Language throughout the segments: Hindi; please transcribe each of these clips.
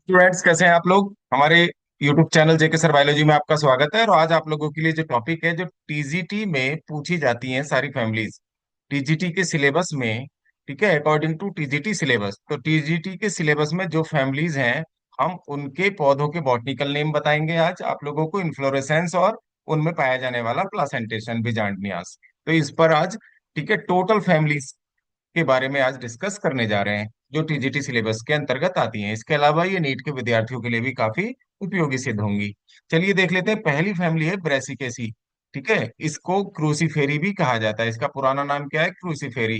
स्टूडेंट्स, कैसे हैं आप लोग? हमारे यूट्यूब चैनल जेके सर बायोलॉजी में आपका स्वागत है। और आज आप लोगों के लिए जो टॉपिक है, जो टीजीटी में पूछी जाती हैं सारी फैमिलीज, टीजीटी के सिलेबस में। ठीक है, अकॉर्डिंग टू टीजीटी सिलेबस, तो टीजीटी के सिलेबस में जो फैमिलीज हैं, हम उनके पौधों के बॉटनिकल नेम बताएंगे आज आप लोगों को, इन्फ्लोरेसेंस और उनमें पाया जाने वाला प्लासेंटेशन बीजांडन्यास। तो इस पर आज, ठीक है, टोटल फैमिलीज के बारे में आज डिस्कस करने जा रहे हैं, जो टीजीटी सिलेबस के अंतर्गत आती हैं। इसके अलावा ये नीट के विद्यार्थियों के लिए भी काफी उपयोगी सिद्ध होंगी। चलिए देख लेते हैं। पहली फैमिली है ब्रेसिकेसी। ठीक है, इसको क्रूसीफेरी भी कहा जाता है। इसका पुराना नाम क्या है? क्रूसीफेरी।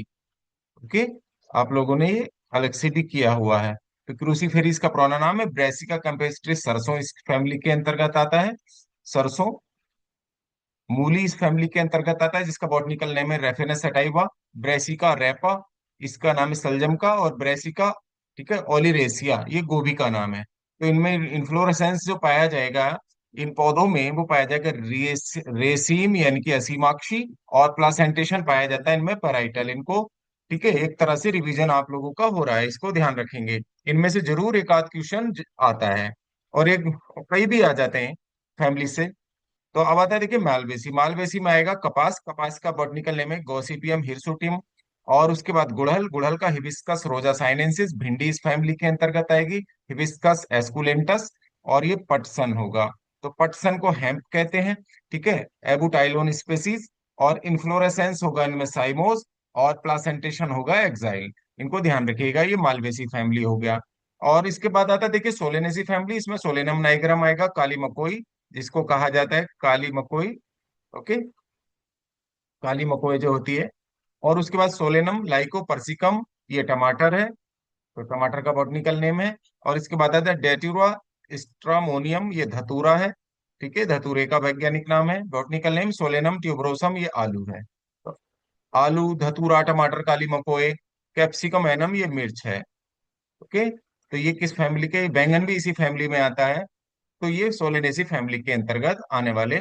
ओके, आप लोगों ने ये अलग से भी किया हुआ है। तो क्रूसीफेरी का पुराना नाम है। ब्रेसिका कैम्पेस्ट्रिस सरसों इस फैमिली के अंतर्गत आता है। सरसों, मूली इस फैमिली के अंतर्गत आता है, जिसका बॉटनिकल नेम है रेफेनस सटाइवा। ब्रेसिका रेपा इसका नाम है सलजम का। और ब्रेसिका, ठीक है, ओलिरेसिया ये गोभी का नाम है। तो इनमें इन्फ्लोरेसेंस जो पाया जाएगा इन पौधों में, वो पाया जाएगा रेसीम यानी कि असीमाक्षी। और प्लासेंटेशन पाया जाता है इनमें पैराइटल। इनको, ठीक है, एक तरह से रिवीजन आप लोगों का हो रहा है, इसको ध्यान रखेंगे। इनमें से जरूर एक आध क्वेश्चन आता है, और एक कई भी आ जाते हैं फैमिली से। तो अब आता है, देखिए, मालवेसी। मालवेसी में आएगा कपास। कपास का बॉटनिकल नेम है गॉसिपियम हिरसुटियम। और उसके बाद गुड़हल। गुड़हल का हिबिस्कस रोजा साइनेंसिस। भिंडी इस फैमिली के अंतर्गत आएगी, हिबिस्कस एस्कुलेंटस। और ये पटसन होगा। तो पटसन को हेम्प कहते हैं। ठीक है, एबुटाइलोन स्पेसीज। और इन्फ्लोरेसेंस होगा इनमें साइमोस। और प्लासेंटेशन होगा एक्साइल। इनको ध्यान रखिएगा, ये मालवेसी फैमिली हो गया। और इसके बाद आता है, देखिए, सोलेनेसी फैमिली। इसमें सोलेनम नाइग्रम आएगा, काली मकोई जिसको कहा जाता है, काली मकोई। ओके, काली मकोई जो होती है। और उसके बाद सोलेनम लाइको पर्सिकम, ये टमाटर है। तो टमाटर का बॉटनिकल नेम है। और इसके बाद आता है डेटुरा स्ट्रामोनियम, ये धतूरा है। ठीक है, धतूरे का वैज्ञानिक नाम है। बॉटनिकल नेम सोलेनम ट्यूबरोसम, ये आलू है। तो आलू, धतूरा, टमाटर, काली मकोए, कैप्सिकम एनम, ये मिर्च है। ओके, तो ये किस फैमिली के? बैंगन भी इसी फैमिली में आता है। तो ये सोलेनेसी फैमिली के अंतर्गत आने वाले,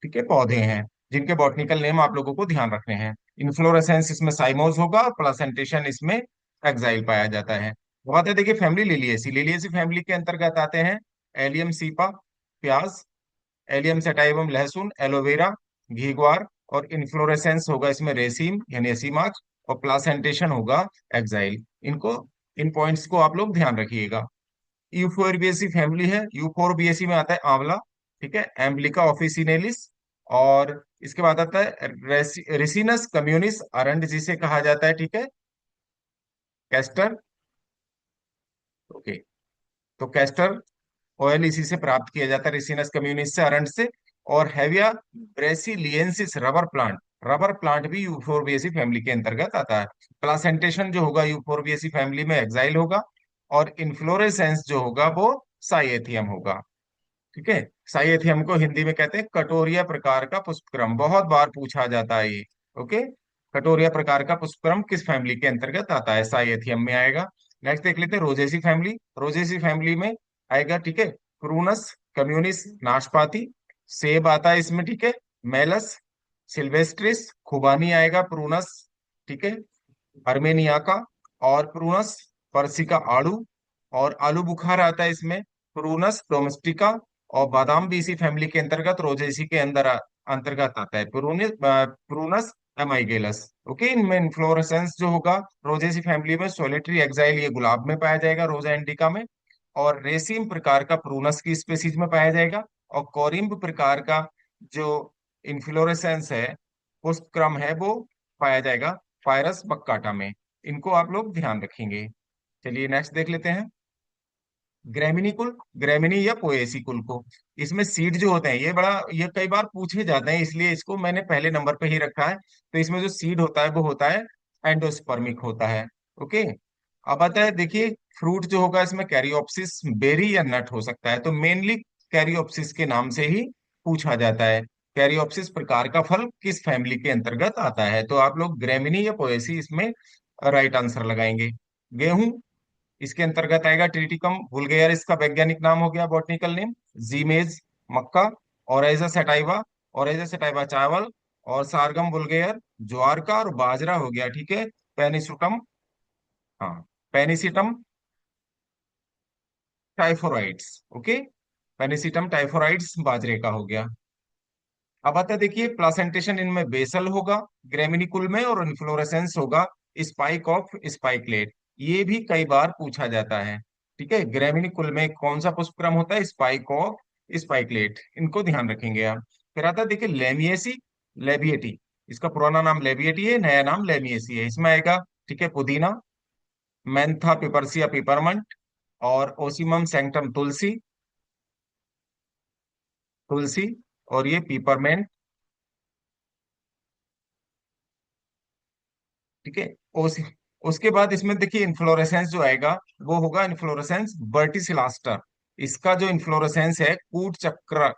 ठीक है, पौधे हैं, जिनके बॉटनिकल नेम आप लोगों को ध्यान रखने हैं। इन्फ्लोरेसेंस इसमें साइमोस होगा, और प्लासेंटेशन इसमें एक्साइल पाया जाता है। बात है, देखिए, फैमिली लिलियेसी। लिलियेसी फैमिली के अंतर्गत आते हैं एलियम सीपा प्याज, एलियम सेटाइवम लहसुन, एलोवेरा, घीग्वार। और इन्फ्लोरेसेंस होगा इसमें रेसिम यानी असीमाक्ष। और प्लासेंटेशन होगा एक्साइल। इनको, इन पॉइंट्स को आप लोग ध्यान रखिएगा। यूफोरबिएसी फैमिली है। यूफोरबिएसी में आता है आंवला। ठीक है, एम्ब्लिका ऑफिसिनेलिस। और इसके बाद आता है रेसिनस कम्युनिस अरंड, जिसे कहा जाता है, ठीक है, कैस्टर। ओके, तो कैस्टर ऑयल इसी से प्राप्त किया जाता है, रेसिनस कम्युनिस से, अरंड से। और Hevea brasiliensis rubber plant. Rubber plant भी यूफोरबिएसी फैमिली के अंतर्गत आता है। प्लासेंटेशन जो होगा यूफोरबिएसी फैमिली में एक्साइल होगा। और इन्फ्लोरेसेंस जो होगा वो साइएथियम होगा। ठीक है, साइएथियम को हिंदी में कहते हैं कटोरिया प्रकार का पुष्पक्रम। बहुत बार पूछा जाता है ये। ओके, कटोरिया प्रकार का पुष्पक्रम किस फैमिली के अंतर्गत आता है? साइएथियम में आएगा। नेक्स्ट देख लेते हैं रोजेसी फैमिली। रोजेसी फैमिली में आएगा, ठीक है, प्रूनस कम्युनिस नाशपाती। सेब आता है इसमें, ठीक है, मेलस सिल्वेस्ट्रिस। खुबानी आएगा, प्रूनस, ठीक है, अर्मेनिया का। और प्रूनस पर्सिका आड़ू। और आलू बुखार आता है इसमें, प्रूनस डोमेस्टिका। और बादाम भी इसी फैमिली के अंतर्गत रोजेसी के अंदर अंतर्गत आता है, प्रूनस एमाइगेलस। ओके, इनमें इन्फ्लोरेसेंस जो होगा रोजेसी फैमिली में सोलिटरी एक्साइल, ये गुलाब में पाया जाएगा, रोजा इंडिका में। और रेसिम प्रकार का प्रूनस की स्पेसीज में पाया जाएगा। और कोरिम्ब प्रकार का जो इन्फ्लोरेसेंस है, उस क्रम है, वो पाया जाएगा फायरस बक्काटा में। इनको आप लोग ध्यान रखेंगे। चलिए नेक्स्ट देख लेते हैं। ग्रेमिनी कुल, ग्रेमिनी या पोएसी कुल को, इसमें सीड जो होते हैं, ये बड़ा, ये कई बार पूछे जाते हैं, इसलिए इसको मैंने पहले नंबर पे ही रखा है। तो इसमें जो सीड होता है वो होता है एंडोस्पर्मिक होता है। ओके, अब आता है, देखिए, फ्रूट जो होगा इसमें कैरियोप्सिस, बेरी या नट हो सकता है। तो मेनली कैरियोप्सिस के नाम से ही पूछा जाता है। कैरियोप्सिस प्रकार का फल किस फैमिली के अंतर्गत आता है? तो आप लोग ग्रेमिनी या पोएसी इसमें राइट आंसर लगाएंगे। गेहूं इसके अंतर्गत आएगा, ट्रिटिकम वुल्गेयर इसका वैज्ञानिक नाम हो गया, बॉटनिकल नेम। जीमेज मक्का। ओरेजा सटाइवा, ओरेजा सटाइवा चावल। और सारगम वुल्गेयर ज्वार का। और बाजरा हो गया, ठीक है, पेनिसुटम। हाँ, पेनिसिटम टाइफोराइड्स। ओके, पेनिसिटम टाइफोराइड्स बाजरे का हो गया। अब आता है देखिए, प्लासेंटेशन इनमें बेसल होगा ग्रेमिनिकुल में, और इन्फ्लोरेसेंस होगा स्पाइक ऑफ स्पाइकलेट। ये भी कई बार पूछा जाता है। ठीक है, ग्रेमिनिकुल में कौन सा पुष्पक्रम होता है? स्पाइक ऑफ स्पाइकलेट, इनको ध्यान रखेंगे आप। फिर आता है देखिए लेमिएसी, लेबिएटी। इसका पुराना नाम लेबिएटी है, नया नाम लेमिएसी है। इसमें आएगा, ठीक है, पुदीना, मैंथा पिपरसिया पिपरमंट, और ओसीमम सैंक्टम तुलसी, तुलसी, और ये पिपरमेंट। ठीक है, उस उसके बाद इसमें देखिए इन्फ्लोरेसेंस जो आएगा वो होगा इन्फ्लोरेसेंस वर्टिसिलास्टर। इसका जो इन्फ्लोरेसेंस है कूट चक्र,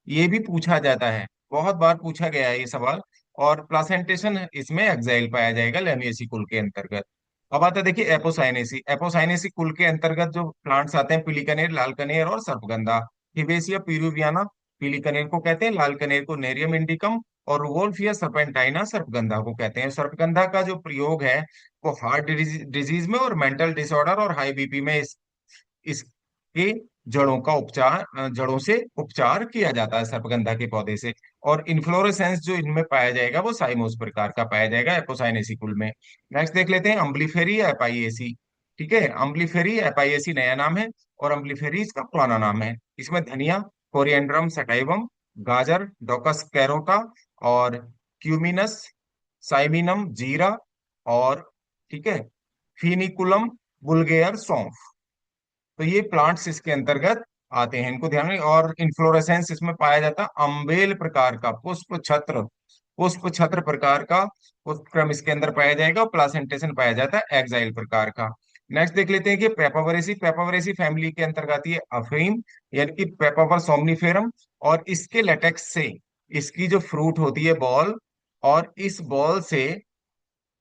ये भी पूछा जाता है, बहुत बार पूछा गया है ये सवाल। और प्लासेंटेशन इसमें एक्साइल पाया जाएगा लेमिएसी कुल के अंतर्गत। अब आता है देखिए एपोसाइनेसी। एपोसाइनेसी कुल के अंतर्गत जो प्लांट्स आते हैं, पीली कनेर, लाल कनेर और सर्पगंधा। हिबेसिया पिरूवियाना पीली कनेर को कहते हैं, लाल कनेर को नेरियम इंडिकम, और रुवोल्फिया सर्पेंटाइना सर्पगंधा को कहते हैं। सर्पगंधा का जो प्रयोग है वो हार्ट डिजीज में और मेंटल डिसऑर्डर और हाई बीपी में इसके जड़ों का उपचार, जड़ों से उपचार किया जाता है सर्पगंधा के पौधे से। और इन्फ्लोरेसेंस जो इनमें पाया जाएगा वो साइमोस प्रकार का पाया जाएगा एपोसाइनेसी कुल में। नेक्स्ट देख लेते हैं अम्बलीफेरी एपाइएसी। ठीक है, अम्बलीफेरी एपाइएसी नया नाम है, और अम्बलीफेरी इसका पुराना नाम है। इसमें धनिया, कोरिएंड्रम सटाइवम, गाजर, डोकस कैरोटा, और क्यूमिनस, साइमिनम जीरा, और ठीक है, फिनिकुलम बुल्गेयर सौंफ। तो ये प्लांट्स इसके अंतर्गत आते हैं, इनको ध्यान में। और इन्फ्लोरेसेंस इसमें पाया जाता है अम्बेल प्रकार का पुष्प छत्र, पुष्प छत्र प्रकार का पुष्पक्रम इसके अंदर पाया जाएगा, और प्लासेंटेशन पाया जाता है एक्साइल प्रकार का। नेक्स्ट देख लेते हैं कि पेपावरेसी। पेपावरेसी फैमिली के अंतर्गत आती है अफीम, यानी कि पेपावर सोमनिफेरम। और इसके लेटेक्स से इसकी जो फ्रूट होती है बॉल, और इस बॉल से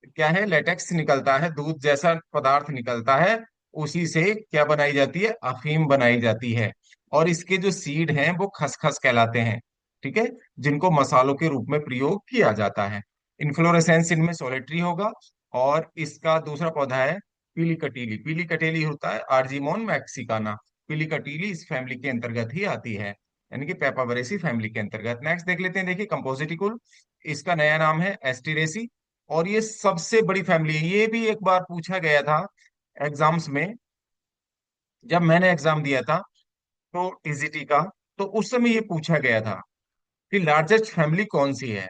क्या है, लेटेक्स निकलता है, दूध जैसा पदार्थ निकलता है। उसी से क्या बनाई जाती है? अफीम बनाई जाती है। और इसके जो सीड हैं वो खसखस कहलाते हैं। ठीक है, जिनको मसालों के रूप में प्रयोग किया जाता है। इन्फ्लोरेसेंस इनमें सोलिटरी होगा। और इसका दूसरा पौधा है पीली कटीली। पीली कटीली होता है आर्जीमोन मैक्सिकाना। पीली कटीली इस फैमिली के अंतर्गत ही आती है, यानी कि पेपावरेसी फैमिली के अंतर्गत। नेक्स्ट देख लेते हैं, देखिए कंपोजिटिकुल। इसका नया नाम है एस्टिरेसी, और ये सबसे बड़ी फैमिली है। ये भी एक बार पूछा गया था एग्जाम्स में, जब मैंने एग्जाम दिया था तो टीजीटी का, तो उस समय ये पूछा गया था कि लार्जेस्ट फैमिली कौन सी है।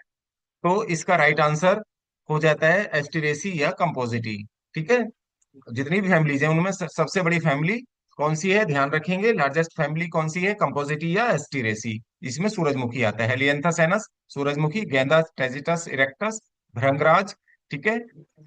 तो इसका राइट आंसर हो जाता है एस्टिरेसी या कंपोजिटी। ठीक है, जितनी भी फैमिलीज हैं उनमें सबसे बड़ी फैमिली कौन सी है, ध्यान रखेंगे। लार्जेस्ट फैमिली कौन सी है? कंपोजिटी या एस्टिरेसी। इसमें सूरजमुखी आता है, हेलियंथस सूरजमुखी, गेंदा टेजिटस इरेक्टस, भृंगराज, ठीक है,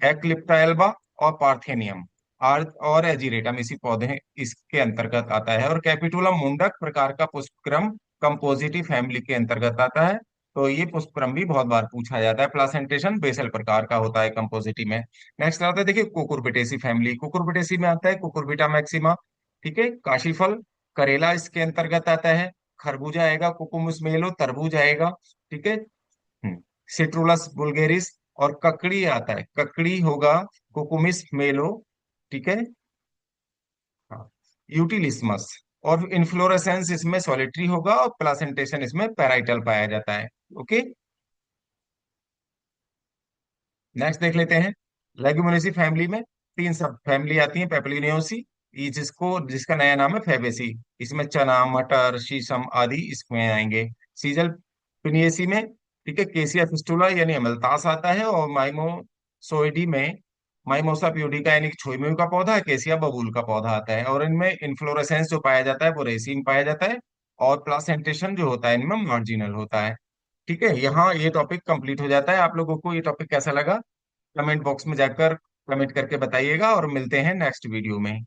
एक्लिप्टा एल्बा, और पार्थेनियम आर्थ और एजिरेटम इसी पौधे इसके अंतर्गत आता है। और कैपिटुलम मुंडक प्रकार का पुष्पक्रम कंपोजिटी फैमिली के अंतर्गत आता है। तो ये पुष्पक्रम भी बहुत बार पूछा जाता है। प्लासेंटेशन बेसल प्रकार का होता है कंपोजिटी में। नेक्स्ट आता है देखिए कुकुरबिटेसी फैमिली। कुकुरबिटेसी में आता है कुकुरबिटा मैक्सिमा। ठीक है, काशीफल, करेला इसके अंतर्गत आता है। खरबूजा आएगा, कुकुमुस मेलो, तरबूज आएगा। ठीक है, सिट्रुलस बुल्गेरिस। और ककड़ी आता है, ककड़ी होगा कुकुमिस मेलो। ठीक है, हाँ, यूटिलिस्मस। और इन्फ्लोरेसेंस इसमें सॉलिटरी होगा, और प्लासेंटेशन इसमें पैराइटल पाया जाता है। ओके, नेक्स्ट देख लेते हैं। लेग्यूमिनेसी फैमिली में तीन सब फैमिली आती है पेपलिनियोसी, ये जिसका नया नाम है फेबेसी। इसमें चना, मटर, शीशम आदि इसमें आएंगे। सीजल पिनियेसी में, ठीक है, केसिया फिस्टुला यानी अमलतास आता है। और माइमोसोइडी में माइमोसा प्यूडिका यानी कि छोईमुई का पौधा, केसिया बबूल का पौधा आता है। और इनमें इन्फ्लोरेसेंस जो पाया जाता है वो रेसिन पाया जाता है। और प्लासेंटेशन जो होता है इनमें मार्जिनल होता है। ठीक है, यहाँ ये टॉपिक कंप्लीट हो जाता है। आप लोगों को ये टॉपिक कैसा लगा कमेंट बॉक्स में जाकर कमेंट करके बताइएगा, और मिलते हैं नेक्स्ट वीडियो में।